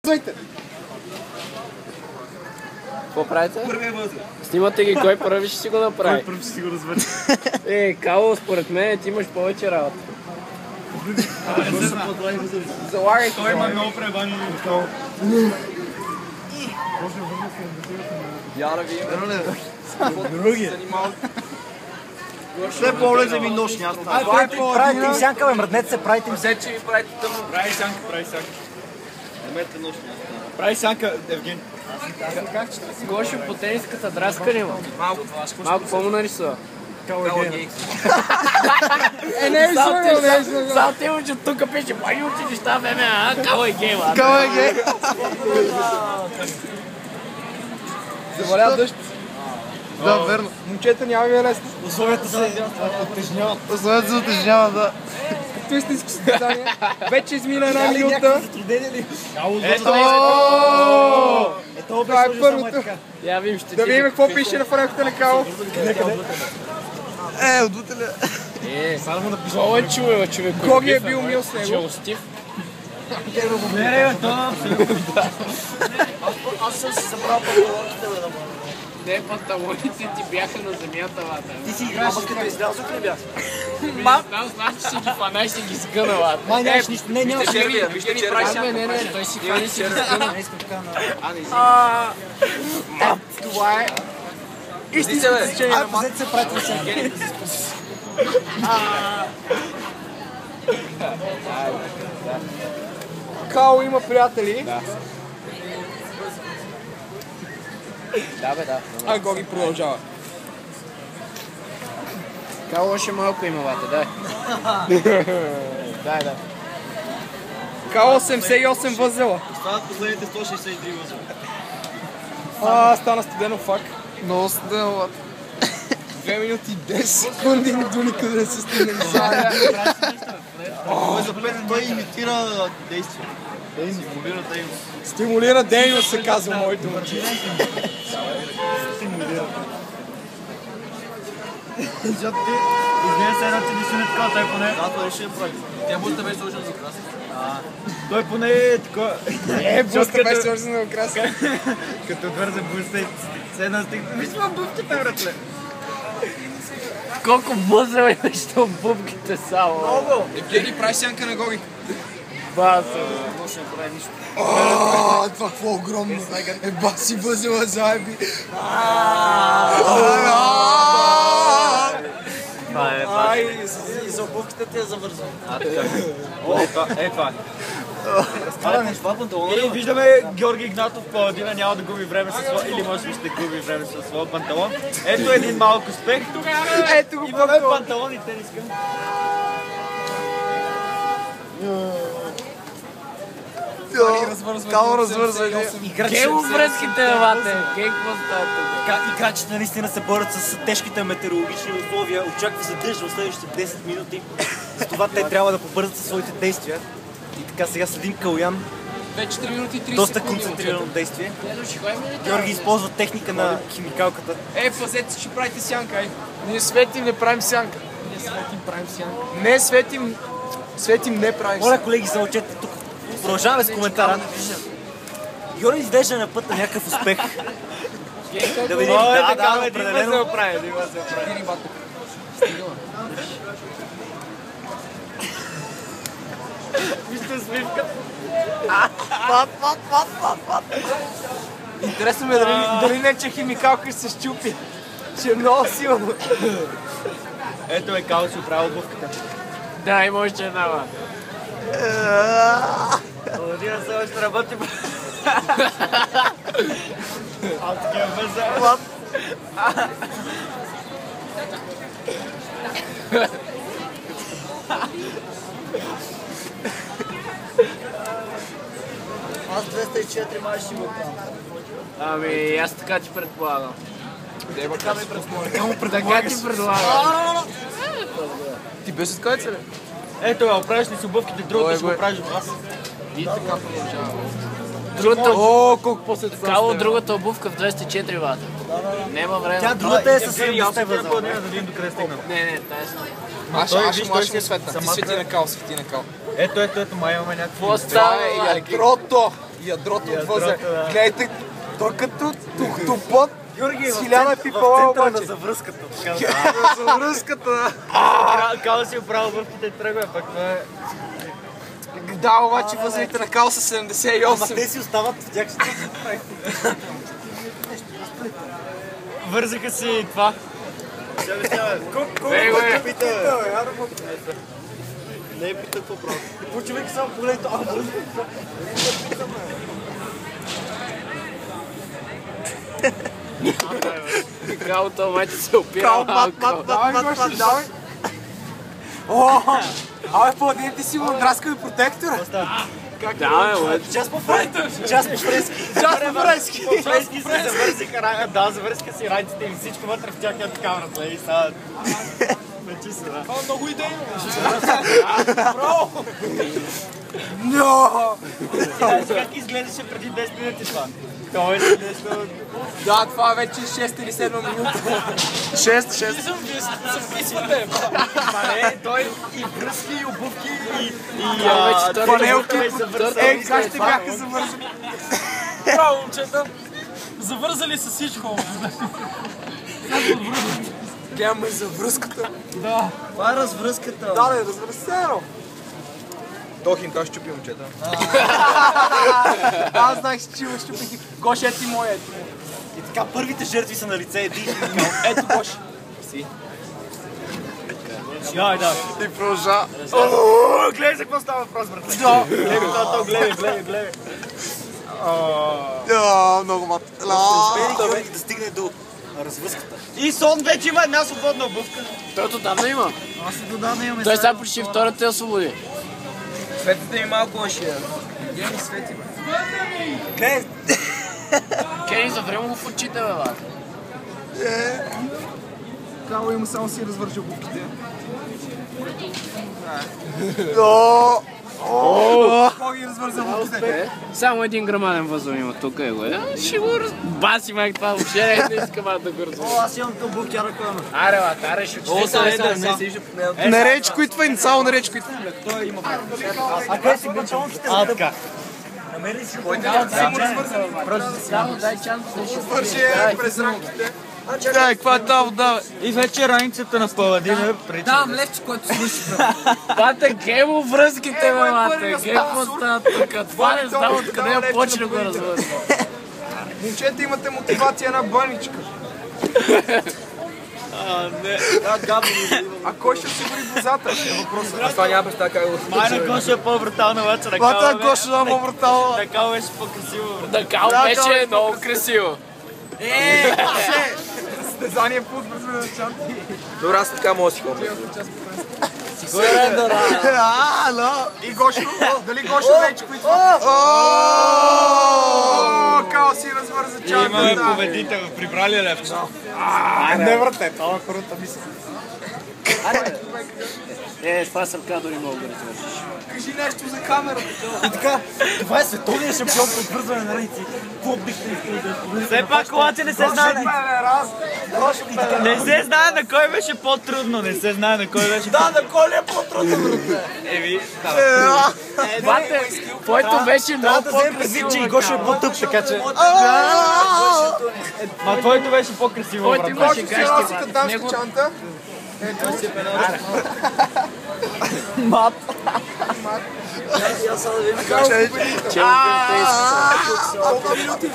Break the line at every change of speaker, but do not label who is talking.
Стойте!
Какво правите?
Първият възел.
Снимате ги, кой първи ще си го направи?
Кой първи ще си го развърти?
Кало, според мен ти имаш повече работа.
Залагай
Той има много пребани от Кало.
Яра ви има.
Други. Все по-лезе ми нощ няма.
Правите им сянка, бе, мръднете се, правите им
Взе, че ви правите тъмно.
Прави сянка, прави сянка. Намете нощ няма. Прави сянка, Евген.
Гошо по тениската драска ли има? Малко по-му нарисува.
Кало Евген.
Не е излагал, не е излагал.
Сам те му, че тук пише май училища, бе, Кало е гей, ладно.
Кала е гей. Заваля дъжд. Да, верно. Момчета няма ви е лесно.
Условията се отежняват.
Условията се отежняват, да. Като истинско състезание. Вече измина една минута. Това е първото.
Я вим, ще
Да видим какво пише на франката на Кало. Отутеля.
само да напиша. Кой е чуел, човек?
Гоги е бил мил с него.
Челостив.
Не, това
Аз съм си събрал панталонките, бе, да мога.
Не, панталоните ти бяха на земята, вата.
Ти си играеш, като излязох ли бях?
Знам, че си ги фанай, си ги сгъна, вата.
Май нямаш нищо, не нямаш нищо.
Не, той си хвани си ги сгъна.
Не искам така на...
Това е истинското течение на мат.
Взете се правите сянка.
Кало има приятели.
Да, бе, да.
А Гоги продължава.
Кало още малко има, вата, дай. Дай, да.
Кало 88 възела.
Стават последните 163 възела.
Стана студено, фак. Много студено, лад. 2 минути и 10 секунди до никъде не се стигне.
Той имитира действие. Стимулира дейност.
Стимулира дейност, се казва моето момче.
Защото ти изгледа се едно, че нищо не така, той поне... Да, той ще я прави. Тя бутата беше сложена за краса. Той поне е такова...
Буста беше сложена за краса.
Като отвързе буста и седна стигна. Виждам бубките, братле.
Колко възел имаш то бубките само?
Много!
Евгений, прави сянка на Гоги.
Баса.
Може да не прави нищо.
Това какво огромно. Баси възела заеби.
Ай, и за обувките ти е завързано.
Е, това.
Разпадаме това панталона.
И виждаме Георги Игнатов Паладина няма да губи време със своя, или може би ще губи време със своя панталон. Ето един малък успех.
Ето го
Имаме панталон и тениска.
Кало развързва.
Гео връзките, вате. Гей, какво става тук?
Играчите наистина се борят с тежките метеорологични условия. Очаква се дъжд в следващите 10 минути. Затова те трябва да побързат със своите действия. И така сега следим Калоян.
Вече 3 минути и 30 секунди.
Доста концентрирано действие. Георги използва техника на химикалката.
Пазете се, че правите сянка, Ние светим, не правим сянка. Ние светим, правим сянка. Не светим, не правим
Моля,
сянка.
колеги, заучете тук. Продължаваме с коментара. Георги изглежда на път на някакъв успех. Да видим, да, определено.
Вижте свивка.
Интересно ме дали не, че химикалка ще се щупи. Че е много силно.
Ето е Као си оправя обувката.
Да, има още една, ва.
Паладина се още работи. Такива бърза.
Аз 204 май ще го оправя.
Ами, аз така ти предполагам.
Така ми предполагам.
Така ти предполагам.
Ти без откъде ли?
Ето, оправиш ли си обувките, другото ще го оправиш от вас.
И така продължава. Другата...
колко после това.
Кало, другата обувка в 204 вата. Няма време.
Тя другата е със
Евгений, аз
70
ще
възел.
да видим докъде стигнам.
Не, тая си.
Аз ще му светна. Ти свети на Кал, свети на Кал.
Ето, май имаме някакво.
Какво става?
Ядрото! ядрото отвъзе. Гледайте, той като тухтопот с 1000 пипала обаче.
На завръзката.
За връзката.
Као си оправил върхите и тръгва, пък това е...
Да, обаче възлите на Као са 78.
Ама те си остават в тях. Вързаха си това.
Не
е пита какво прави. Почувайки само погледнето.
Калото обаче се опира малко.
Давай. Абе, по-дневни си му драскаме протектора.
Да,
Час по-фрески. Час по-фрески се завързиха. Да, завързиха си райците и всичко вътре в тях е камерата. И сега... Вечи се, да.
Това е много идейно. Браво! Но!
Как изглеждаше преди 10 минути това? Това е нещо...
Да, това вече 6 или 7 минути. 6.
се вписвате.
Той и връзки, и обувки, и...
Панелки. Как ще бяха завързани?
Браво, момчета! Завързали са всичко.
Гледаме за връзката.
Това е развръзката.
Да, развръзено. Тохин, той щупи момчета. Аз знаех, че щупих. Гош, ето и моя.
И така, първите жертви са на лице.
Ето Гош.
Да.
И продължа.
Гледай за какво става въпрос, брат. Гледай.
Много мат.
Успели да стигне до развръзката. И Сон вече има една свободна обувка.
Той отдавна има.
Аз отдавна имаме.
Той сега почти втората я освободи.
Светите ми малко лошия. Гени свети, бе.
Гледай.
Кени за време го в очите, бе, бе.
Као има само си развържа обувките. Кой ги развърза обувките?
Само един грамаден възъл има тук е го. Ще го баси, майк, това въобще не искам да го развържа.
Аз имам обувки, ръкоема.
Аре, бе, аре, ще учите.
На речко идва, само на речко идва.
А къде си бенчалките? Така. Намери си който
Само дай чанс да ще
върши през рамките. Да, каква е тази вода?
И вече раницата на Паладина пречи.
Да, млевче, който слуши.
Бате, геймо връзките, бе, бате. Геймо става тук. Това не знам откъде я почне го развързва.
Момчета, имате мотивация на баничка. А кой ще осигури возата? Въпросът. Това няма представа как го
Майна Гоша е по-брутална, обаче
Бата Гоша е по-брутална.
Така беше по-красиво.
Дакал беше много красиво.
Състезание по отбързване на чанти.
Добре, аз така мога да си ходя.
И Гошо, дали Гошо вече идва? Као си развърза чанта.
Имаме победител, прибрали левче.
Не врате, това е първата мисъл.
Това съм казал, дори мога да развържиш.
Кажи нещо за камерата.
И така, това е световният шампион по отвързване на раници. Какво бихте искали да... Все пак обаче не се знае... Не се знае на кой беше по-трудно, не се знае на кой беше...
Да, на кой ли е по-трудно, брате?
Еви,
Бате, твоето беше много
по-красиво, че и Гошо е по-тъп, така че... Ма твоето беше по-красиво, брат.
Твоето имаше гащи, бе.
Него... чанта.
Мат.
Колко минути?